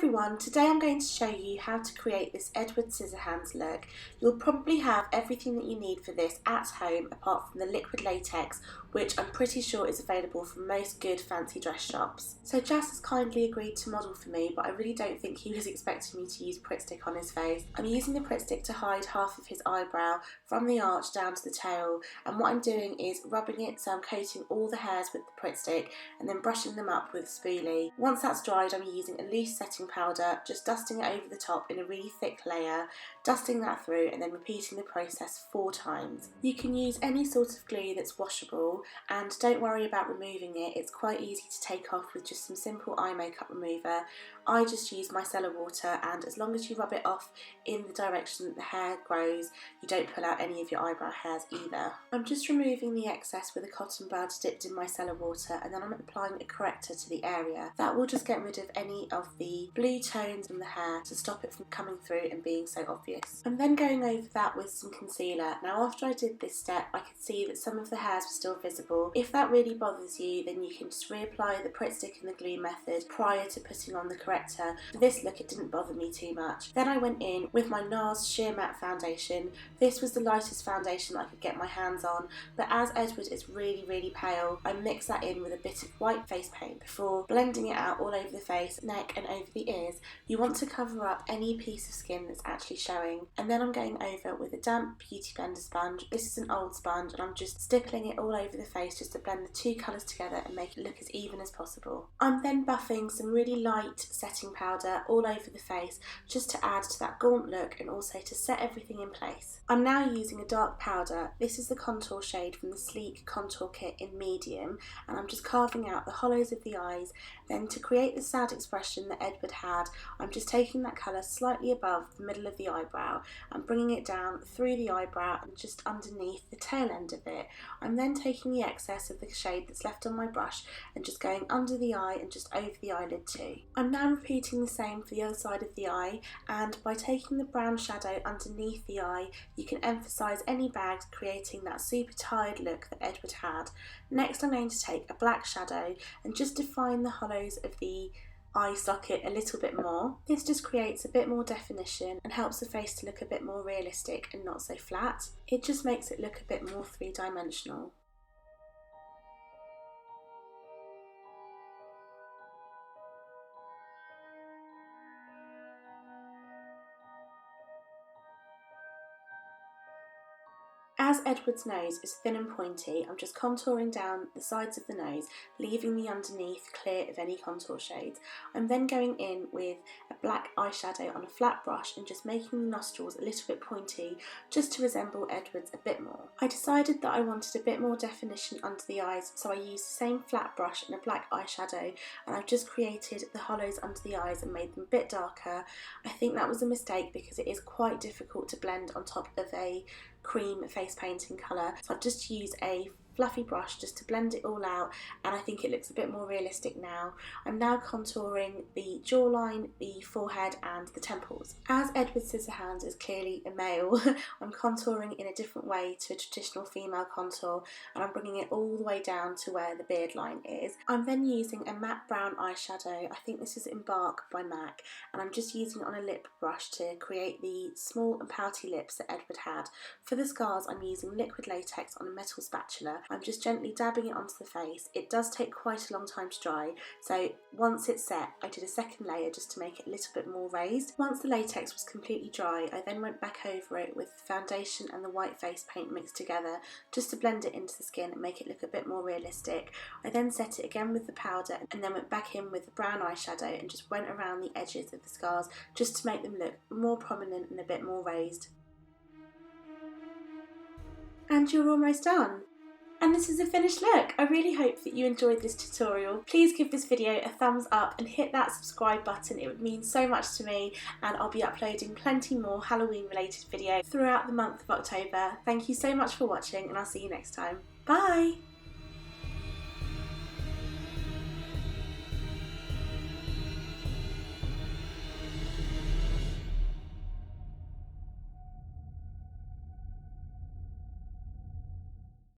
everyone, today I'm going to show you how to create this Edward Scissorhands look. You'll probably have everything that you need for this at home apart from the liquid latex, which I'm pretty sure is available from most good fancy dress shops. So Jass has kindly agreed to model for me, but I really don't think he was expecting me to use Pritt stick on his face. I'm using the Pritt stick to hide half of his eyebrow from the arch down to the tail, and what I'm doing is rubbing it so I'm coating all the hairs with the Pritt stick and then brushing them up with a spoolie. Once that's dried, I'm using a loose setting powder, just dusting it over the top in a really thick layer, dusting that through and then repeating the process 4 times. You can use any sort of glue that's washable, and don't worry about removing it, it's quite easy to take off with just some simple eye makeup remover. I just use micellar water, and as long as you rub it off in the direction that the hair grows, you don't pull out any of your eyebrow hairs either. I'm just removing the excess with a cotton bud dipped in micellar water, and then I'm applying a corrector to the area. That will just get rid of any of the blue tones in the hair to stop it from coming through and being so obvious. I'm then going over that with some concealer. Now after I did this step, I could see that some of the hairs were still visible. If that really bothers you, then you can just reapply the Pritt stick and the glue method prior to putting on the corrector. For this look, it didn't bother me too much. Then I went in with my NARS Sheer Matte foundation. This was the lightest foundation I could get my hands on, but as Edward is really pale, I mixed that in with a bit of white face paint before blending it out all over the face, neck and over the ears. You want to cover up any piece of skin that's actually showing. And then I'm going over with a damp beauty blender sponge. This is an old sponge, and I'm just stippling it all over the face just to blend the 2 colours together and make it look as even as possible. I'm then buffing some really light setting powder all over the face just to add to that gaunt look and also to set everything in place. I'm now using a dark powder. This is the contour shade from the Sleek Contour Kit in medium, and I'm just carving out the hollows of the eyes. Then to create the sad expression that Edward had, I'm just taking that colour slightly above the middle of the eyebrow and bringing it down through the eyebrow and just underneath the tail end of it. I'm then taking the excess of the shade that's left on my brush and just going under the eye and just over the eyelid too. I'm now repeating the same for the other side of the eye, and by taking the brown shadow underneath the eye, you can emphasise any bags, creating that super tired look that Edward had. Next I'm going to take a black shadow and just define the hollows of the eye socket a little bit more. This just creates a bit more definition and helps the face to look a bit more realistic and not so flat. It just makes it look a bit more 3-dimensional. As Edward's nose is thin and pointy, I'm just contouring down the sides of the nose, leaving the underneath clear of any contour shades. I'm then going in with a black eyeshadow on a flat brush and just making the nostrils a little bit pointy, just to resemble Edward's a bit more. I decided that I wanted a bit more definition under the eyes, so I used the same flat brush and a black eyeshadow, and I've just created the hollows under the eyes and made them a bit darker. I think that was a mistake because it is quite difficult to blend on top of a cream face painting colour, so I've just used a fluffy brush just to blend it all out, and I think it looks a bit more realistic now. I'm now contouring the jawline, the forehead and the temples. As Edward Scissorhands is clearly a male, I'm contouring in a different way to a traditional female contour, and I'm bringing it all the way down to where the beard line is. I'm then using a matte brown eyeshadow. I think this is Embark by MAC, and I'm just using it on a lip brush to create the small and pouty lips that Edward had. For the scars, I'm using liquid latex on a metal spatula. I'm just gently dabbing it onto the face. It does take quite a long time to dry, so once it's set, I did a second layer just to make it a little bit more raised. Once the latex was completely dry, I then went back over it with the foundation and the white face paint mixed together just to blend it into the skin and make it look a bit more realistic. I then set it again with the powder and then went back in with the brown eyeshadow and just went around the edges of the scars just to make them look more prominent and a bit more raised. And you're almost done! And this is a finished look. I really hope that you enjoyed this tutorial. Please give this video a thumbs up and hit that subscribe button. It would mean so much to me, and I'll be uploading plenty more Halloween related videos throughout the month of October. Thank you so much for watching, and I'll see you next time. Bye!